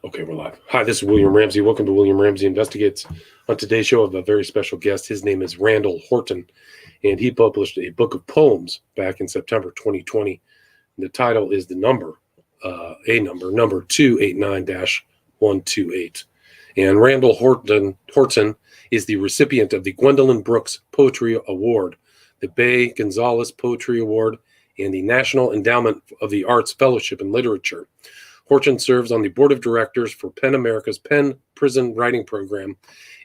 Okay, we're live. Hi, this is William Ramsey. Welcome to William Ramsey Investigates. On today's show, I have a very special guest. His name is Randall Horton, and he published a book of poems back in September 2020. And the title is number 289-128. And Randall Horton is the recipient of the Gwendolyn Brooks Poetry Award, the Bay Gonzalez Poetry Award, and the National Endowment of the Arts Fellowship in Literature. Horton serves on the board of directors for PEN America's PEN Prison Writing Program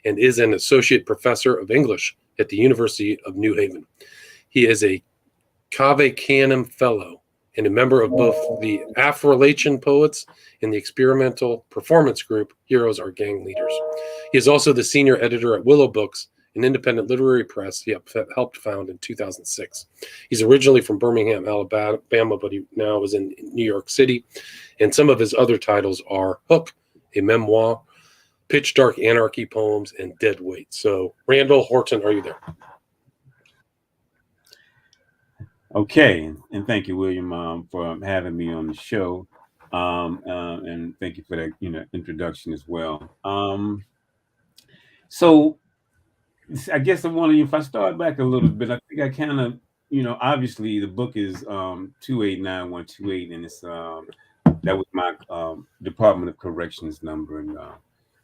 and is an associate professor of English at the University of New Haven. He is a Cave Canem Fellow and a member of both the Afro-Latin Poets and the experimental performance group Heroes Are Gang Leaders. He is also the senior editor at Willow Books, an independent literary press he helped found in 2006. He's originally from Birmingham, Alabama, but he now is in New York City. And some of his other titles are Hook, a memoir, Pitch Dark Anarchy poems, and Dead Weight. So, Randall Horton, are you there? Okay, and thank you, William, for having me on the show, and thank you for that, introduction as well. So I guess if I start back a little bit, I think I kind of, obviously the book is 289-128, and it's that was my Department of Corrections number in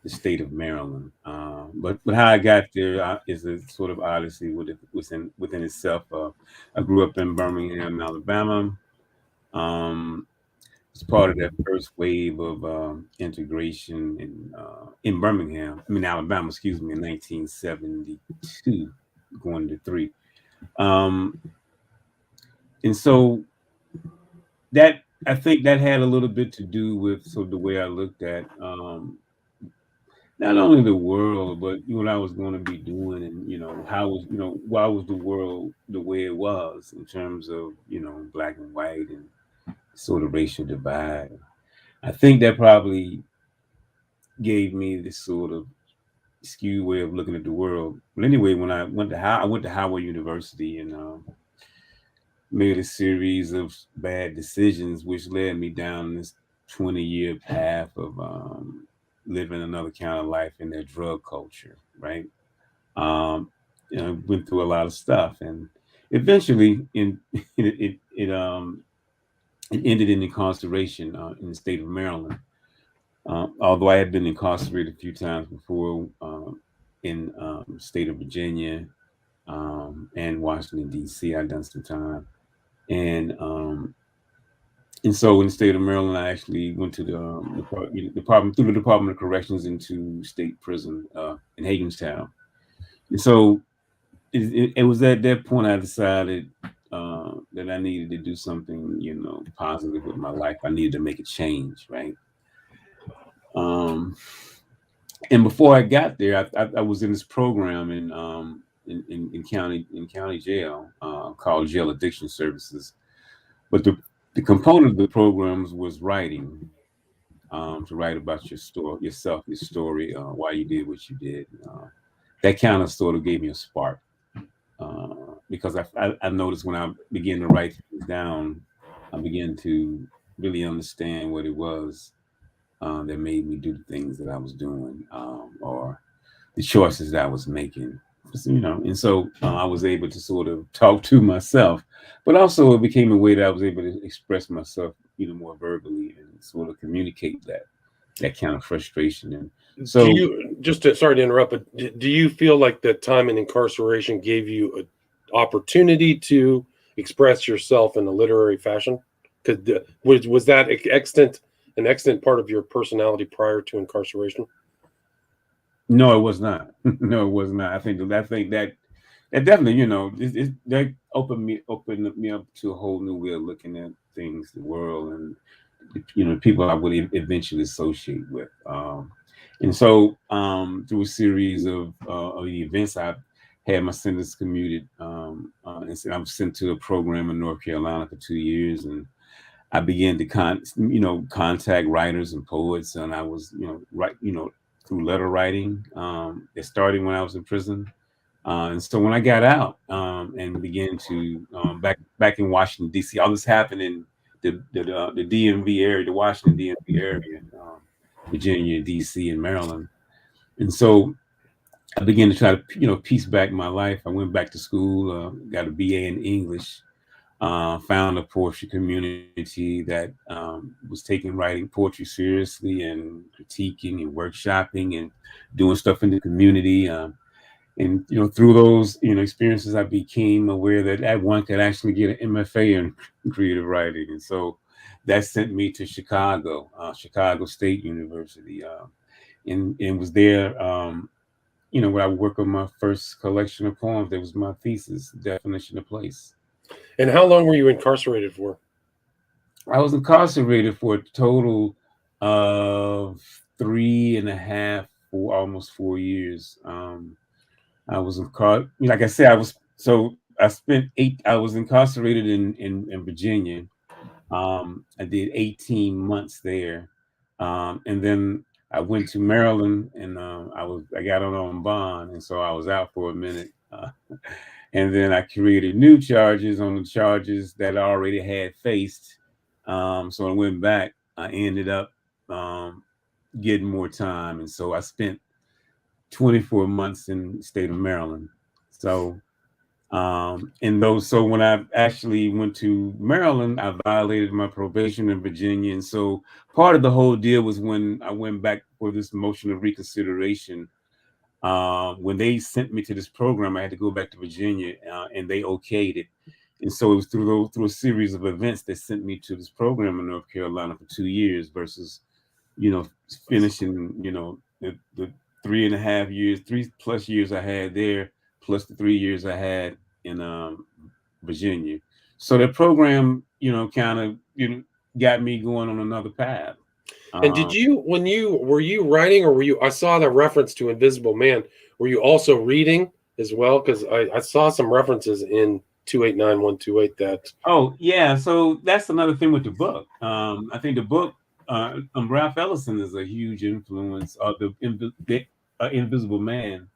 the state of Maryland. But how I got there is a sort of odyssey within itself. I grew up in Birmingham, Alabama. It's part of that first wave of integration in Birmingham, Alabama, excuse me, in 1972, going to 3. And so that, I think that had a little bit to do with sort of the way I looked at not only the world, but what I was going to be doing, and why was the world the way it was in terms of black and white and sort of racial divide. I think that probably gave me this sort of skewed way of looking at the world. But anyway, when I went to Howard University and made a series of bad decisions, which led me down this 20-year path of living another kind of life in their drug culture, right? Went through a lot of stuff, and eventually, it ended in incarceration in the state of Maryland. Although I had been incarcerated a few times before in the state of Virginia and Washington, D.C., I'd done some time. And so in the state of Maryland, I actually went to the Department of Corrections into state prison in Hagenstown. And so it was at that point I decided that I needed to do something, positive with my life. I needed to make a change, right? And before I got there, I was in this program in county jail called Jail Addiction Services. But the component of the programs was writing, to write about your story, why you did what you did. That kind of sort of gave me a spark. Because I noticed when I began to write things down, I began to really understand what it was that made me do the things that I was doing, or the choices that I was making. And so I was able to sort of talk to myself, but also it became a way that I was able to express myself, more verbally, and sort of communicate that kind of frustration. And so, sorry to interrupt, but do you feel like that time in incarceration gave you an opportunity to express yourself in a literary fashion? Because was that an extant part of your personality prior to incarceration? No, it was not. No, it was not. I think that definitely, that opened me up to a whole new way of looking at things, the world, and people I would eventually associate with. And so through a series of events, I had my sentence commuted, and I was sent to a program in North Carolina for 2 years, and I began to contact writers and poets, and I was through letter writing. It started when I was in prison, and so when I got out and began to back in Washington D.C., all this happened in the DMV area, the Washington DMV area. Virginia, D.C., and Maryland. And so I began to try to, piece back my life. I went back to school, got a BA in English, found a poetry community that was taking writing poetry seriously and critiquing and workshopping and doing stuff in the community. And through those experiences, I became aware that one could actually get an MFA in creative writing, and so that sent me to Chicago State University, and was there. Where I worked on my first collection of poems. That was my thesis, definition of place. And how long were you incarcerated for? I was incarcerated for a total of 3.5, almost 4 years. I was like I said, I was incarcerated in Virginia. I did 18 months there. And then I went to Maryland, and I got on bond, and so I was out for a minute. And then I created new charges on the charges that I already had faced. So I went back. I ended up getting more time, and so I spent 24 months in the state of Maryland. So so when I actually went to Maryland, I violated my probation in Virginia. And so part of the whole deal was when I went back for this motion of reconsideration. When they sent me to this program, I had to go back to Virginia, and they okayed it. And so it was through a series of events that sent me to this program in North Carolina for 2 years versus, finishing, the 3.5 years, 3+ years I had there, plus the 3 years I had in Virginia. So that program, kind of, got me going on another path. And did you, were you writing, or I saw the reference to Invisible Man. Were you also reading as well? Because I saw some references in 289-128 that. Oh, yeah. So that's another thing with the book. I think the book, Ralph Ellison is a huge influence of the Invisible Man.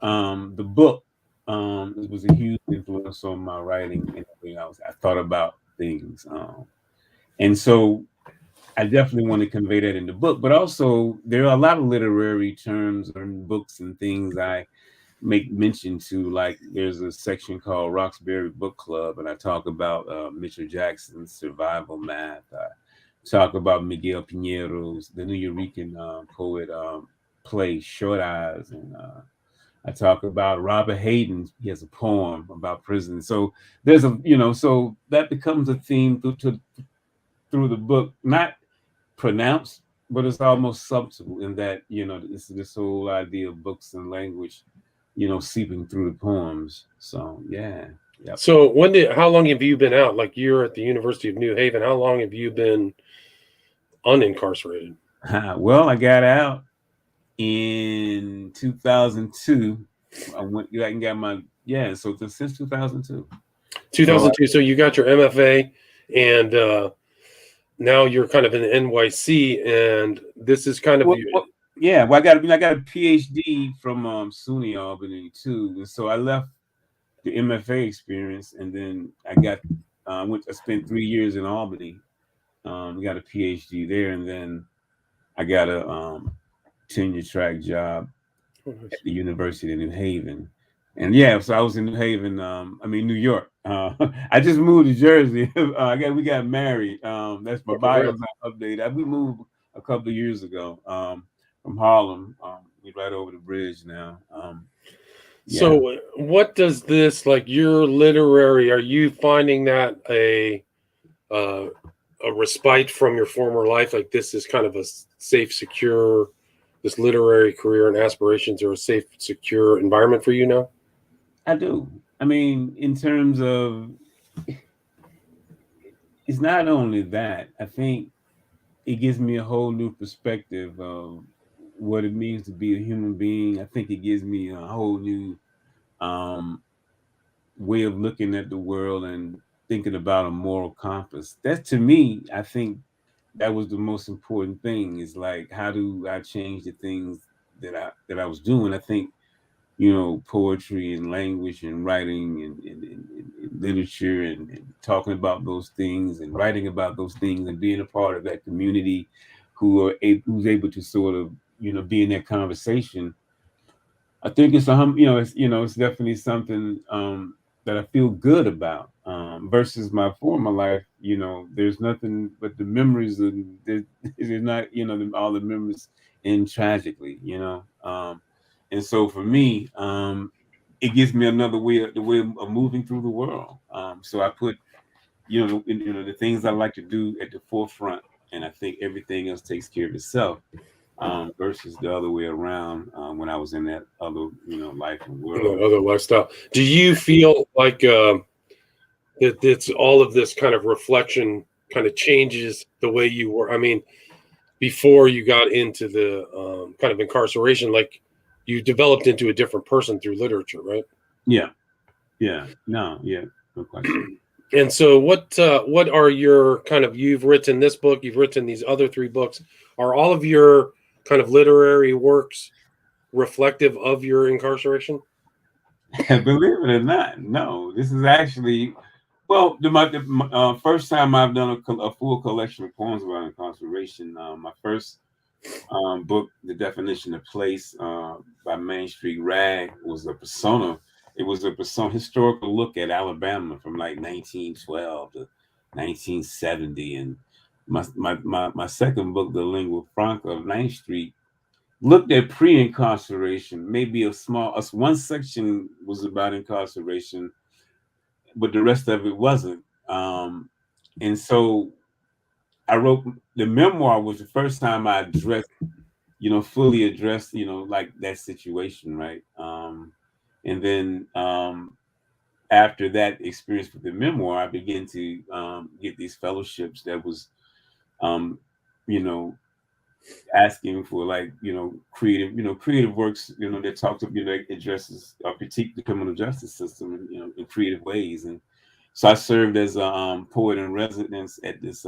The book was a huge influence on my writing and everything else. I thought about things. And so I definitely want to convey that in the book, but also there are a lot of literary terms and books and things I make mention to, like there's a section called Roxbury Book Club, and I talk about Mitchell Jackson's Survival Math. I talk about Miguel Piñero's, the New Eurekan poet, play Short Eyes, and I talk about Robert Hayden. He has a poem about prison. So there's so that becomes a theme through the book, not pronounced, but it's almost subtle in that, this whole idea of books and language, seeping through the poems. So, yeah. Yep. So how long have you been out? Like, you're at the University of New Haven. How long have you been unincarcerated? Well, I got out in 2002. I went and got my, so since 2002. 2002. So you got your MFA, and now you're kind of in NYC, and this is kind of I got a PhD from SUNY Albany too, and so I left the MFA experience, and then I spent 3 years in Albany, got a PhD there, and then I got a tenure track job at the University of New Haven. And so I was in New Haven, New York. I just moved to Jersey. We got married. That's my bio not updated. We moved a couple of years ago from Harlem. We're right over the bridge now. So what does this, like, your literary, are you finding that a respite from your former life? Like, this is kind of a safe, secure, this literary career and aspirations are a safe, secure environment for you now? I do. In terms of, it's not only that. I think it gives me a whole new perspective of what it means to be a human being. I think it gives me a whole new way of looking at the world and thinking about a moral compass. That, to me, I think that was the most important thing, is like, how do I change the things that I was doing? I think, poetry and language and writing and literature and talking about those things and writing about those things and being a part of that community who's able to sort of, be in that conversation. I think it's it's definitely something that I feel good about, versus my former life. There's nothing but the memories, and there's not, all the memories end tragically. And so for me, it gives me another way, the way of moving through the world. So I put, the things I like to do at the forefront, and I think everything else takes care of itself, versus the other way around, when I was in that other, life and world. Other lifestyle. Do you feel like that it's all of this kind of reflection kind of changes the way you were? I mean, before you got into the kind of incarceration, like you developed into a different person through literature, right? Yeah. No question. And so what are your kind of, you've written this book, you've written these other 3 books. Are all of your kind of literary works reflective of your incarceration? Believe it or not, no. This is actually, well, my first time I've done a full collection of poems about incarceration. My first book, The Definition of Place, by Main Street Rag, was a persona. It was a persona historical look at Alabama from like 1912 to 1970. And my second book, The Lingua Franca of 9th Street, looked at pre-incarceration. Maybe one section was about incarceration, but the rest of it wasn't. And so I wrote the memoir. Was the first time I addressed, fully addressed, like that situation, right? And then after that experience with the memoir, I began to get these fellowships that was, you know, asking for, like, creative works, that talks, that addresses or critique the criminal justice system in creative ways. And so I served as a poet in residence at this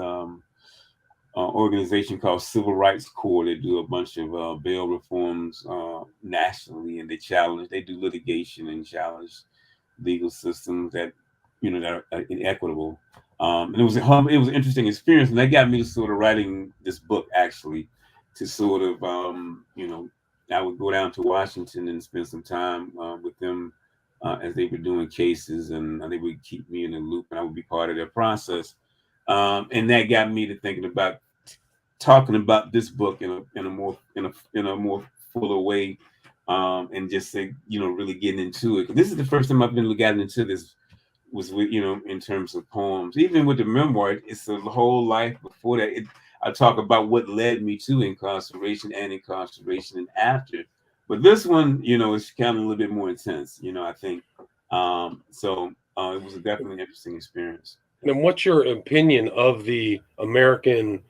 organization called Civil Rights Corps. They do a bunch of bail reforms nationally, and they do litigation and challenge legal systems that that are inequitable. And it was an interesting experience, and that got me to sort of writing this book, actually, to sort of I would go down to Washington and spend some time with them as they were doing cases, and they would keep me in the loop, and I would be part of their process. And that got me to thinking about talking about this book in a more fuller way, and just say, really getting into it. This is the first time I've been gotten into this, was with, in terms of poems. Even with the memoir, it's a whole life before that. I talk about what led me to incarceration and after. But this one, is kind of a little bit more intense, I think. So it was definitely an interesting experience. And what's your opinion of the American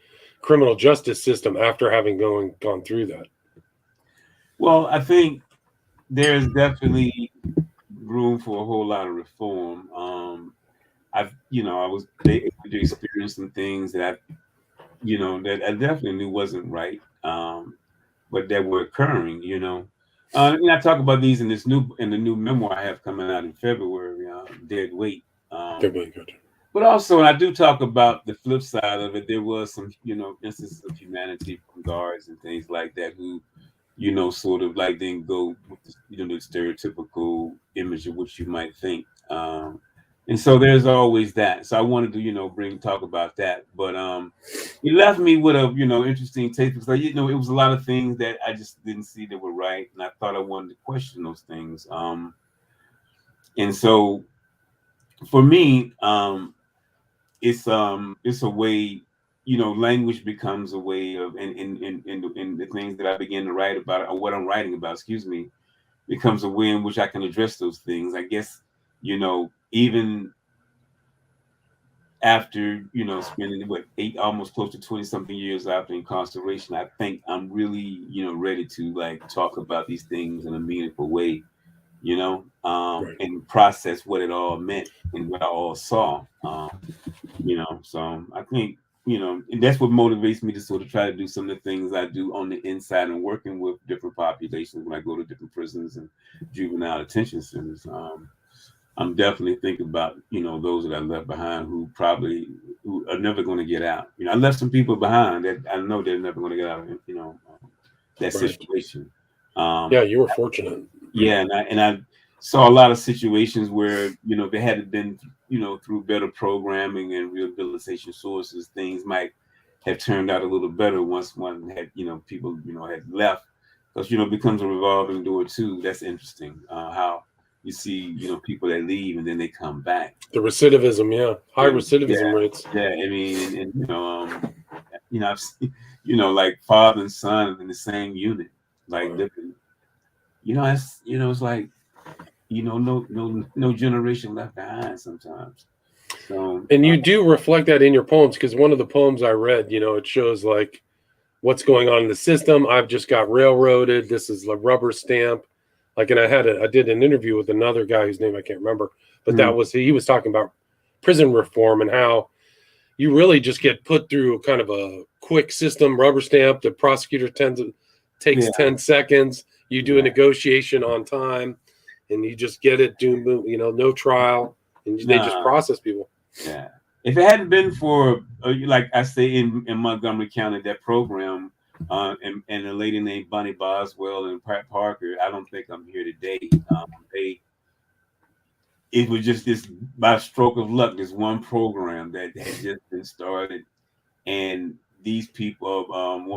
criminal justice system after having gone through that? Well, I think there's definitely room for a whole lot of reform. I was able to experience some things that that I definitely knew wasn't right, but that were occurring. I talk about these in the new memoir I have coming out in February, Dead Weight. They're really good. But also, I do talk about the flip side of it. There was some, instances of humanity from guards and things like that who, sort of like didn't go with the stereotypical image of what you might think. And so there's always that. So I wanted to, talk about that. But it left me with a, interesting take, because it was a lot of things that I just didn't see that were right, and I thought I wanted to question those things. And so for me, it's a way, language becomes a way of, in the things that I begin to write about, or what I'm writing about, excuse me, becomes a way in which I can address those things. I guess, even after, spending almost close to 20 something years after incarceration, I think I'm really, ready to, like, talk about these things in a meaningful way, Right. and process what it all meant and what I all saw. So I think, and that's what motivates me to sort of try to do some of the things I do on the inside, and working with different populations when I go to different prisons and juvenile detention centers. I'm definitely thinking about, those that I left behind who are never going to get out. I left some people behind that I know they're never going to get out of, that Right. situation. Yeah, you were fortunate. Yeah, and I saw a lot of situations where they had been through better programming and rehabilitation sources, things might have turned out a little better once one had people had left, because it becomes a revolving door too. That's interesting, how you see people that leave and then they come back. The recidivism, yeah, high And recidivism rates. yeah, I mean, and I've seen, like father and son in the same unit, like Wow. different. It's like no generation left behind sometimes. So And you do reflect that in your poems, because one of the poems I read, it shows like what's going on in the system. I've just got railroaded. This is a rubber stamp. Like, and I did an interview with another guy whose name I can't remember, but he was talking about prison reform and how you really just get put through kind of a quick system, rubber stamp. The prosecutor takes yeah, 10 seconds. You do a yeah, negotiation on time, and you just get it, no trial, and they just nah, process people. yeah. If it hadn't been for like I say in Montgomery County, that program, and a lady named Bonnie Boswell and Pat Parker, I don't think I'm here today. They It was just this, by stroke of luck, this one program that had just been started, and these people,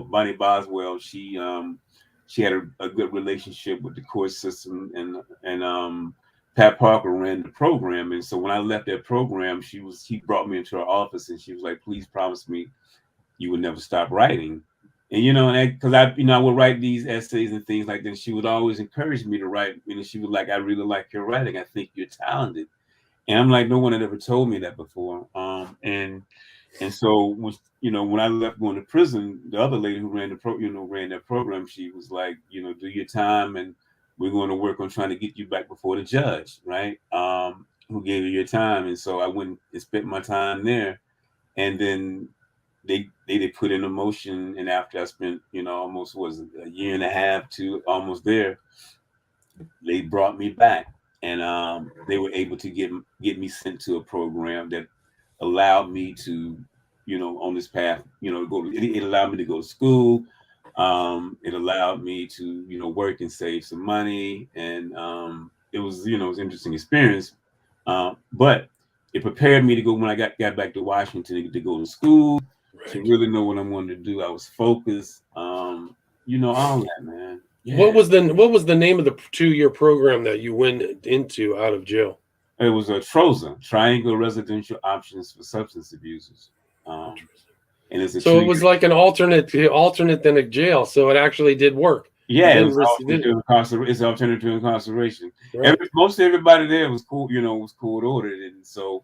Bonnie Boswell, she had a good relationship with the court system, and Pat Parker ran the program. And so when I left that program, he brought me into her office and she was like, "Please promise me you would never stop writing." And because I would write these essays and things like that. She would always encourage me to write. She was like, "I really like your writing. I think you're talented." And I'm like, no one had ever told me that before. And so when I left going to prison, the other lady who ran ran that program, she was like, do your time, and we're going to work on trying to get you back before the judge, right? Who gave you your time. And so I went and spent my time there, and then they put in a motion, and after I spent almost a year and a half to almost there, they brought me back, and they were able to get me sent to a program that allowed me to, on this path, go. It allowed me to go to school. It allowed me to, work and save some money, and it was, it was an interesting experience. But it prepared me to go when I got back to Washington to go to school, to Right. really know what I wanted to do. I was focused. All that, man. What Yeah. was the name of the 2-year program that you went into out of jail? It was a TROSA, Triangle Residential Options for Substance Abusers. Um, and it's a So it 2 year. was like an alternate than a jail. So it actually did work. You Yeah, it didn't was risk it. It's alternative to incarceration. Right. Most everybody there was cool, was court ordered, and so,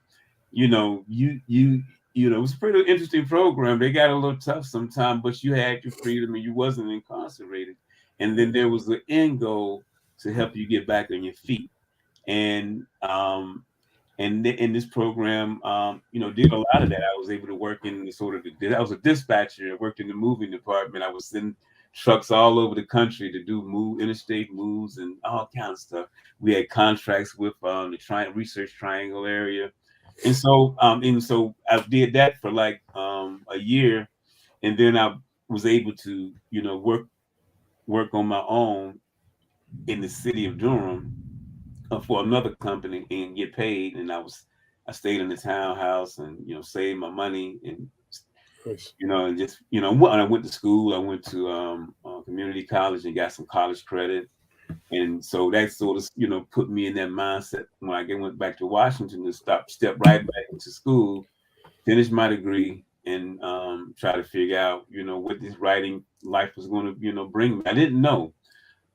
it was a pretty interesting program. They got a little tough sometimes, but you had your freedom and you wasn't incarcerated. And then there was the end goal to help you get back on your feet. And in this program, did a lot of that. I was able to work in I was a dispatcher. I worked in the moving department. I was sending trucks all over the country to do interstate moves and all kinds of stuff. We had contracts with the Research Triangle area, and so I did that for like a year, and then I was able to work on my own in the city of Durham, for another company and get paid. And I stayed in the townhouse and saved my money, and Nice. and just when I went to school, I went to community college and got some college credit. And so that sort of put me in that mindset when I went back to Washington to step right back into school, finish my degree, and try to figure out what this writing life was going to bring me. I didn't know,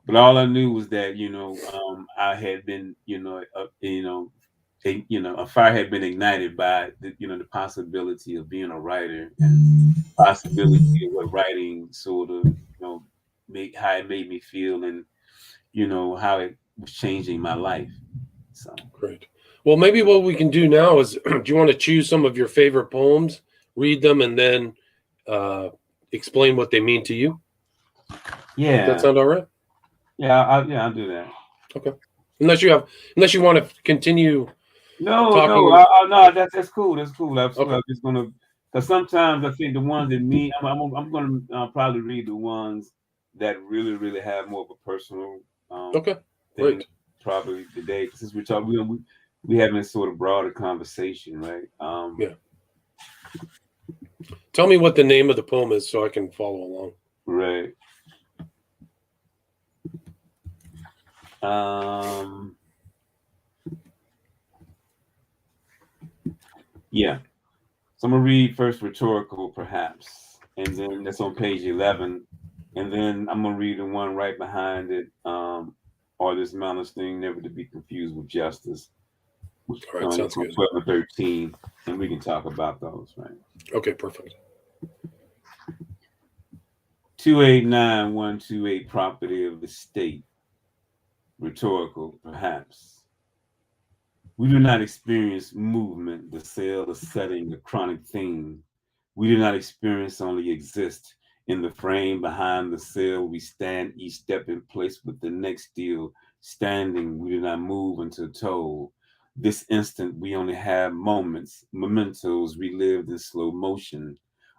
but all I knew was that I had been a fire had been ignited by the possibility of being a writer, and possibility of what writing sort of how it made me feel, and how it was changing my life. So Great. Well, maybe what we can do now is, do you want to choose some of your favorite poems, read them, and then explain what they mean to you? Does that yeah, sound all right? I'll do that. Okay. Unless you want to continue No, talking. no, that's cool. That's cool. Absolutely. Okay. I'm just gonna, because sometimes I think the ones that me, I'm gonna probably read the ones that really have more of a personal Okay. thing Great. probably today. Since we're talking, we having this sort of broader conversation, right? Yeah. Tell me what the name of the poem is so I can follow along. Right. Um, yeah. So I'm gonna read first rhetorical, perhaps, and then that's on page 11, and then I'm gonna read the one right behind it. Or this malice thing never to be confused with justice, which All right. is Sounds from good. 12 and 13, and we can talk about those, right? Okay. Perfect. 289128, property of the state. Rhetorical, perhaps. We do not experience movement, the cell, the setting, the chronic theme. We do not experience, only exist. In the frame behind the cell, we stand, each step in place with the next still standing. We do not move until told. This instant, we only have moments, mementos relived in slow motion.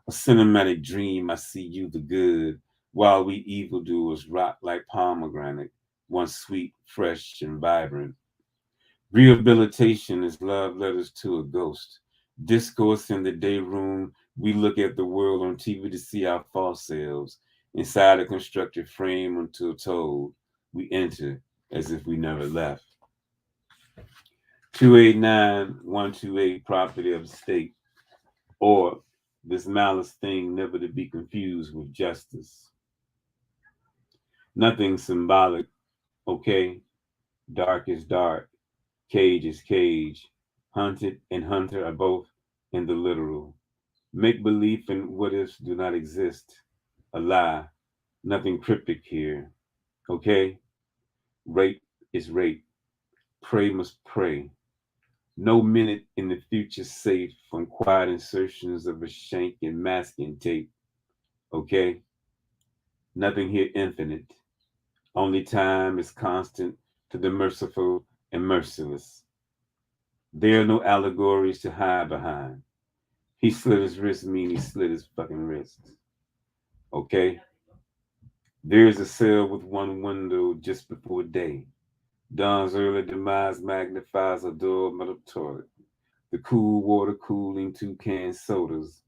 A cinematic dream, I see you the good, while we evildoers rot like pomegranate, once sweet, fresh, and vibrant. Rehabilitation is love letters to a ghost. Discourse in the day room, we look at the world on TV to see our false selves. Inside a constructed frame until told, we enter as if we never left. 289128, property of the state. Or this malice thing never to be confused with justice. Nothing symbolic, okay? Dark is dark. Cage is cage. Hunted and hunter are both in the literal. Make belief and what ifs do not exist. A lie. Nothing cryptic here. Okay? Rape is rape. Pray must pray. No minute in the future safe from quiet insertions of a shank and masking tape. Okay? Nothing here infinite. Only time is constant to the merciful and merciless. There are no allegories to hide behind. He slit his wrist, mean he slit his fucking wrist. Okay? There's a cell with one window just before day. Dawn's early demise magnifies a dull metal toilet. The cool water cooling 2 can sodas.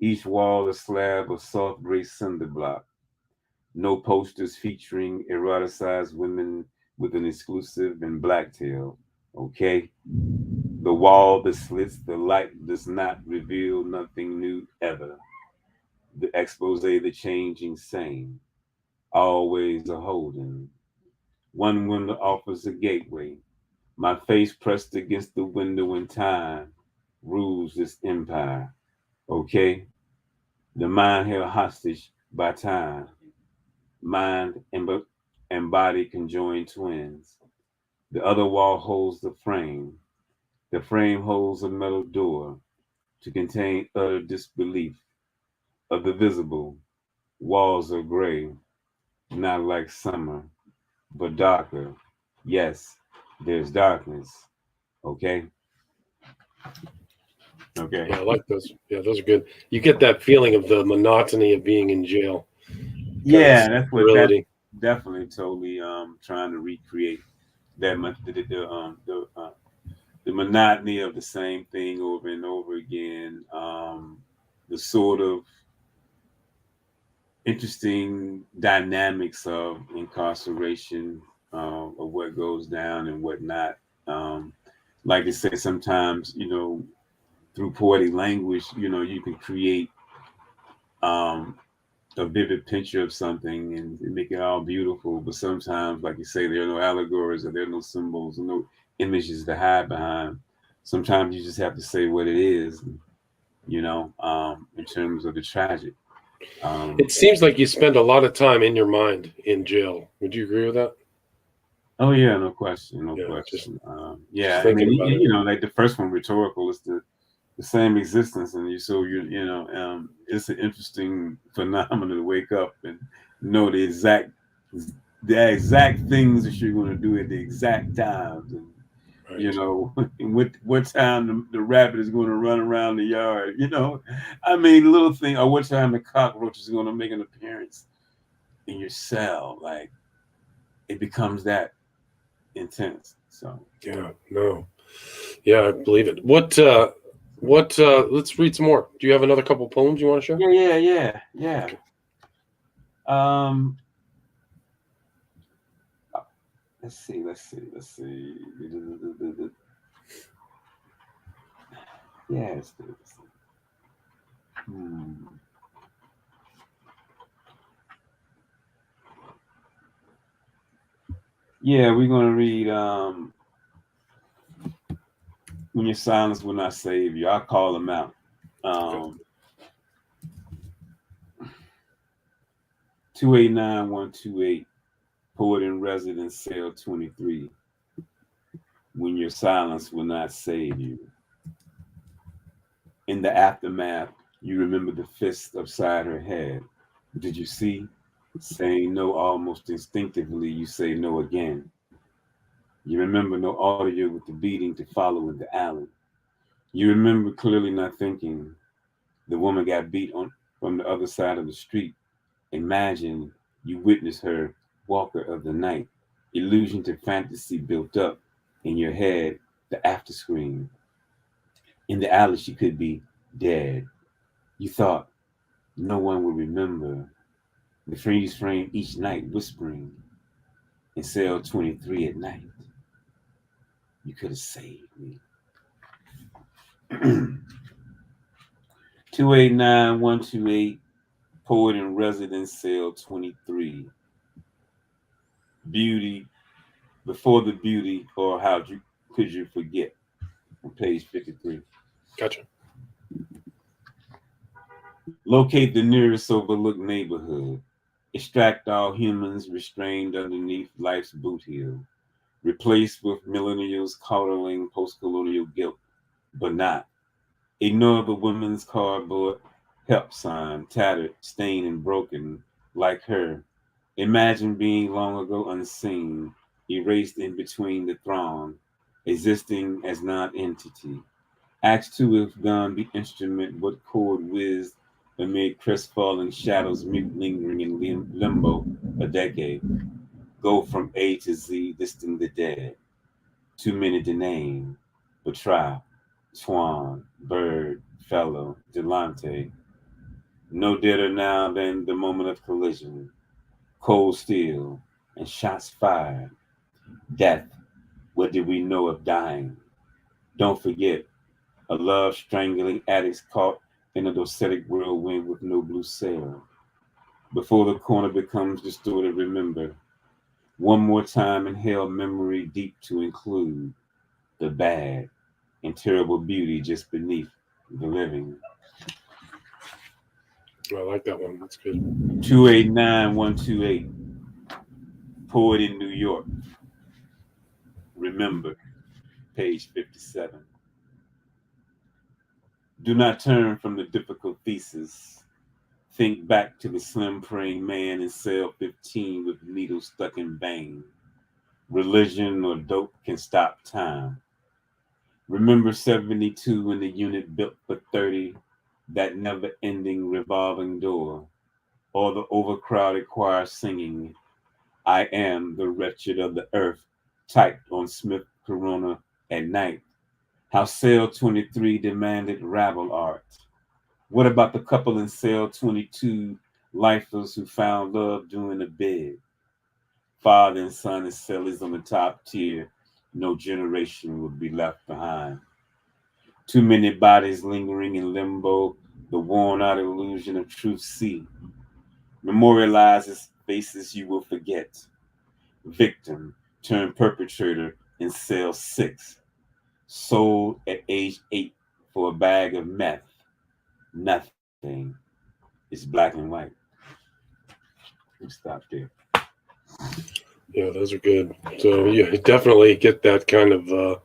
Each wall a slab of soft gray cinder block. No posters featuring eroticized women with an exclusive and blacktail. Okay? The wall that slits the light does not reveal nothing new ever. The expose, the changing same, always a holding. One window offers a gateway. My face pressed against the window in time rules this empire. Okay? The mind held hostage by time. Mind and body conjoined twins. The other wall holds the frame. The frame holds a metal door to contain utter disbelief of the visible. Walls are gray, not like summer, but darker. Yes, there's darkness. Okay. Okay. Yeah, I like those. Yeah, those are good. You get that feeling of the monotony of being in jail. Kind of Yeah, that's sterility. definitely totally trying to recreate that the monotony of the same thing over and over again. The sort of interesting dynamics of incarceration, of what goes down and what not. Like I say, sometimes, through poetic language, you can create um, a vivid picture of something and make it all beautiful. But sometimes, like you say, there are no allegories or there are no symbols, no images to hide behind. Sometimes you just have to say what it is, in terms of the tragic. It seems like you spend a lot of time in your mind in jail. Would you agree with that? Oh yeah, no question, no Yeah, just question. just Yeah, I thinking mean, about it. like the first one, rhetorical, is the same existence, and it's an interesting phenomenon to wake up and know the exact the exact things that you're going to do at the exact times, and Right. you know, and what time the rabbit is going to run around the yard. You know, I mean, little thing, or what time the cockroach is going to make an appearance in your cell. Like it becomes that intense. So Yeah. No. Yeah, I believe it. What? Let's read some more. Do you have another couple poems you want to share? yeah. Okay. Let's see. Yeah, let's do this. Yeah, we're gonna read When Your Silence Will Not Save You. I'll call them out. 289128, Poet in Residence, Cell 23. When your silence will not save you. In the aftermath, you remember the fist upside her head. Did you see? Saying no almost instinctively, you say no again. You remember no audio with the beating to follow in the alley. You remember clearly not thinking. The woman got beat on from the other side of the street. Imagine you witness her, walker of the night. Illusion to fantasy built up in your head, the after screen. In the alley, she could be dead. You thought no one would remember. The freeze frame each night whispering in cell 23 at night. You could have saved me. 289128, Poet in Residence, Cell 23. Beauty, Before the Beauty, or Could You Forget? On page 53. Gotcha. Locate the nearest overlooked neighborhood. Extract all humans restrained underneath life's boot heel. Replaced with millennials coddling post-colonial guilt, but not. Ignore the women's cardboard help sign, tattered, stained, and broken, like her. Imagine being long ago unseen, erased in between the throng, existing as non-entity. Ask to if gone the instrument, what chord whizzed amid crestfallen shadows, mute lingering in limbo a decade. Go from A to Z, listing the dead. Too many to name, but try. Swan, Bird, Fellow, Delante. No deader now than the moment of collision. Cold steel and shots fired. Death, what did we know of dying? Don't forget, a love strangling addicts caught in a docetic whirlwind with no blue sail. Before the corner becomes distorted, remember, one more time inhale memory deep to include the bad and terrible beauty just beneath the living. I like that one. That's good. 289128, Poet in New York. Remember, page 57. Do not turn from the difficult thesis. Think back to the slim praying man in cell 15 with needles stuck in vein. Religion or dope can stop time. Remember 72 when the unit built for 30, that never-ending revolving door, or the overcrowded choir singing, I am the wretched of the earth, typed on Smith Corona at night. How cell 23 demanded rabble art. What about the couple in cell 22, lifers who found love doing a bid? Father and son and cellies on the top tier, no generation would be left behind. Too many bodies lingering in limbo, the worn-out illusion of truth see. Memorializes faces you will forget. Victim turned perpetrator in cell 6. Sold at age 8 for a bag of meth. Nothing. It's black and white. We stop there. Yeah, those are good. So you definitely get that kind of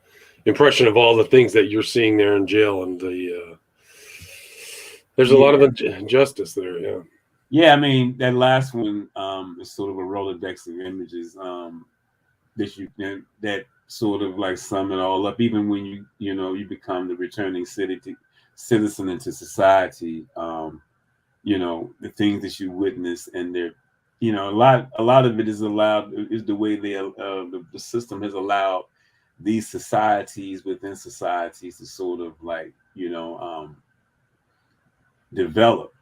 impression of all the things that you're seeing there in jail, and there's a lot of injustice there. Yeah. Yeah, I mean that last one, sort of a Rolodex of images that sort of like sum it all up. Even when you become the returning citizen into society, the things that you witness, and they're, a lot of it is the way the system has allowed these societies within societies to sort of like develop.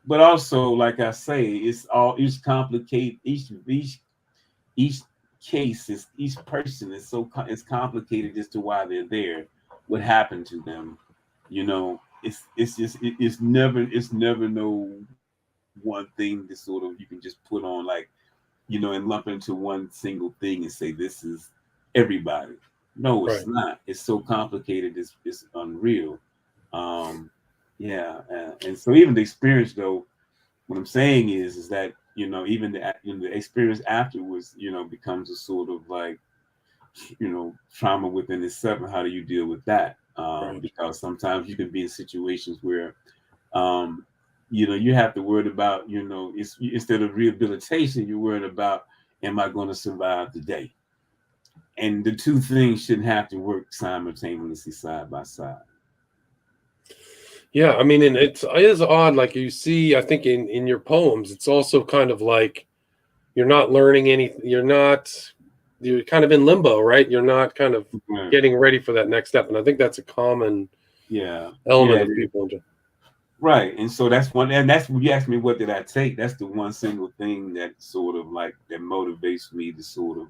But also, like I say, each complicate each case is each person is it's complicated as to why they're there, what happened to them. It's never no one thing to sort of you can just put on like and lump into one single thing and say this is everybody. No, it's not. It's so complicated. It's unreal. Yeah, and so even the experience, though, what I'm saying is that even the experience afterwards, becomes a sort of like trauma within itself, and how do you deal with that? Because sometimes you can be in situations where you have to worry about instead of rehabilitation, you're worried about, am I going to survive the day? And the two things shouldn't have to work simultaneously, side by side. Yeah, I mean, and it is odd. Like you see, I think in your poems, it's also kind of like you're not learning anything. You're kind of in limbo, right? You're not kind of getting ready for that next step. And I think that's a common element of people. Right. And so that's one, and that's when you asked me, what did I take? That's the one single thing that sort of like that motivates me to sort of,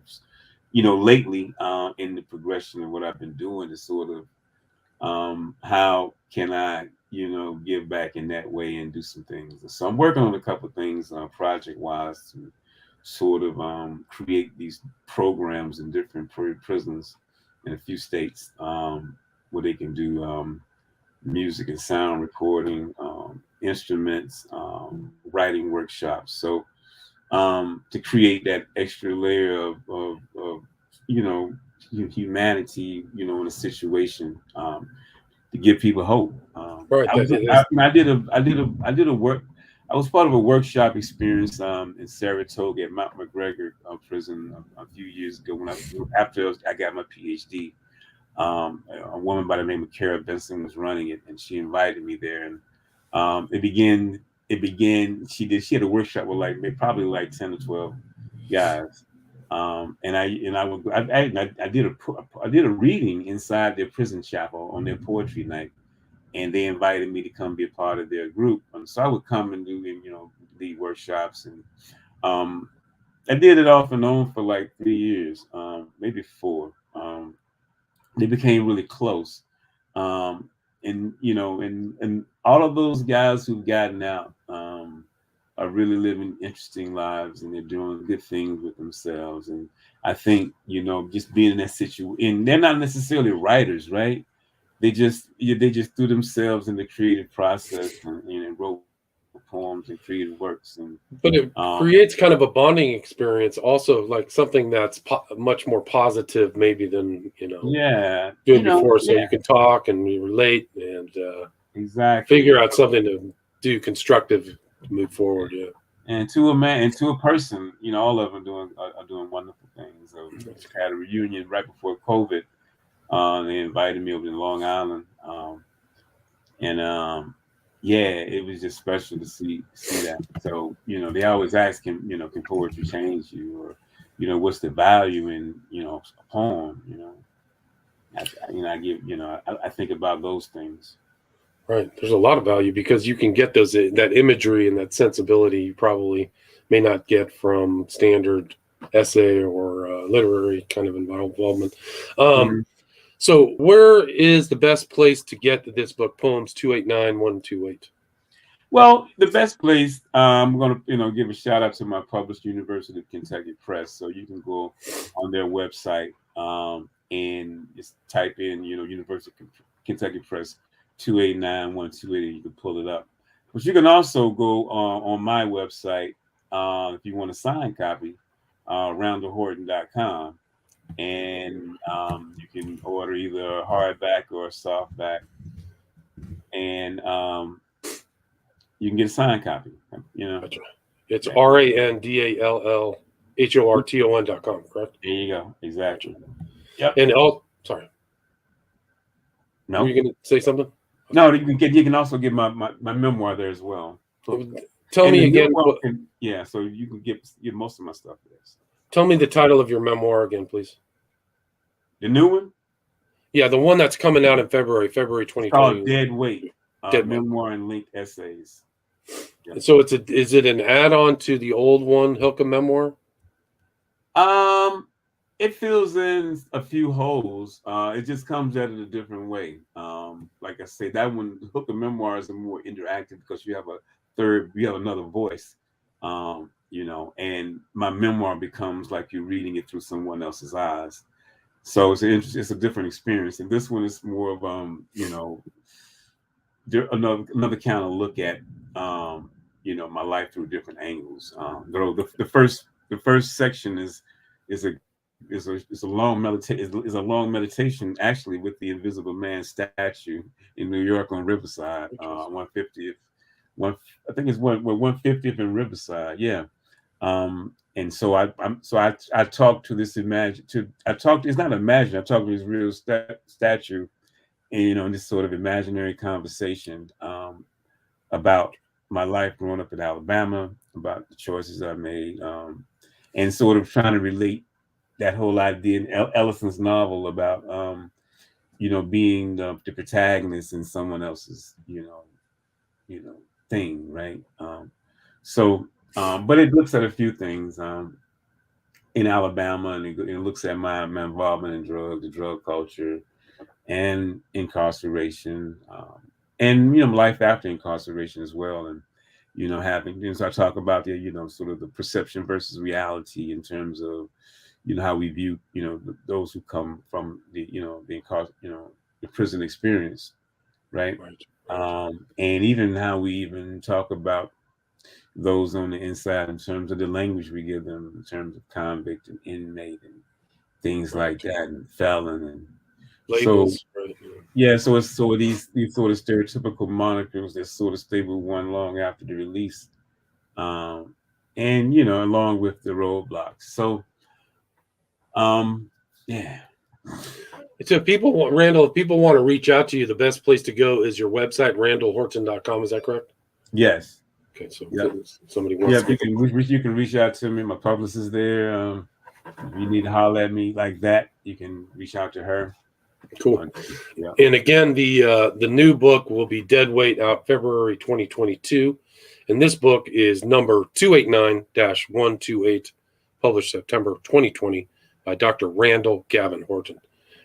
lately in the progression of what I've been doing, to sort of how can I, give back in that way and do some things. So I'm working on a couple of things project wise to sort of create these programs in different prisons in a few states where they can do music and sound recording, instruments, writing workshops. So to create that extra layer of humanity, in a situation, to give people hope. I was part of a workshop experience in Saratoga at Mount McGregor prison a few years ago after I got my PhD. A woman by the name of Kara Benson was running it, and she invited me there. And it began. She had a workshop with probably like 10 or 12 guys. And I did a reading inside their prison chapel on their poetry night, and they invited me to come be a part of their group. And so I would come and do lead workshops, and I did it off and on for like 3 years, maybe 4. They became really close, and and all of those guys who've gotten out are really living interesting lives, and they're doing good things with themselves. And I think just being in that situation, and they're not necessarily writers, right? They just threw themselves in the creative process and wrote poems and created works. But it creates kind of a bonding experience, also, like something that's much more positive, maybe than doing before. So you can talk and you relate and exactly figure out something to do constructive to move forward. Yeah. And to a person, all of them are doing wonderful things. So I had a reunion right before COVID. They invited me over to Long Island, and it was just special to see that. So they always ask him, can poetry change you, or what's the value in a poem? I think about those things. Right. There's a lot of value because you can get that imagery and that sensibility you probably may not get from standard essay or literary kind of involvement. So where is the best place to get this book, Poems 289128? Well, the best place, I'm going to give a shout out to my published University of Kentucky Press. So you can go on their website and just type in University of Kentucky Press 289128, and you can pull it up. But you can also go on my website if you want a signed copy, randallhorton.com. And you can order either a hardback or a softback, and you can get a signed copy. Gotcha. It's RANDALLHORTON.com, correct? There you go. Exactly. Gotcha. Yep. And sorry, No. were you going to say something? No, you can also get my memoir there as well. So, Tell me again. So you can get most of my stuff there. So. Tell me the title of your memoir again, please. The new one? Yeah, the one that's coming out in February 2020. It's called Dead Weight. Dead Memoir and linked essays. Yep. So is it an add-on to the old one, Hilka Memoir? It fills in a few holes. It just comes at it a different way. Like I say, that one, Hilka Memoirs are more interactive because you have another voice. And my memoir becomes like you're reading it through someone else's eyes. So it's a different experience. And this one is more of another kind of look at my life through different angles. The first section is a long meditation actually with the Invisible Man statue in New York on Riverside, 150th. I think it's 150th in Riverside. Yeah. And so I talked to this it's not imagined. I talked to this real statue, and in this sort of imaginary conversation about my life growing up in Alabama, about the choices I made, and sort of trying to relate that whole idea in Ellison's novel about being the protagonist in someone else's thing, right? But it looks at a few things in Alabama, and it looks at my involvement in the drug culture, and incarceration, and life after incarceration as well, and so I talk about the sort of the perception versus reality in terms of how we view those who come from the prison experience, right? And even how we even talk about those on the inside in terms of the language we give them in terms of convict and inmate and things like that, and felon and labels. So these sort of stereotypical monikers that sort of stay with one long after the release, and along with the roadblocks. So yeah. So if people want to reach out to you, the best place to go is your website, randallhorton.com. Is that correct? Yes. Okay, so somebody wants you can reach out to me. My publicist is there. If you need to holler at me like that, you can reach out to her. Cool. Yeah. And again, the new book will be Dead Weight, out February 2022. And this book is number 289-128, published September 2020 by Dr. Randall Gavin Horton.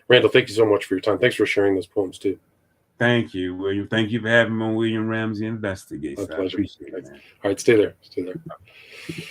Randall, thank you so much for your time. Thanks for sharing those poems too. Thank you, William. Thank you for having me on William Ramsey Investigates. My pleasure. I appreciate it, man. All right, stay there.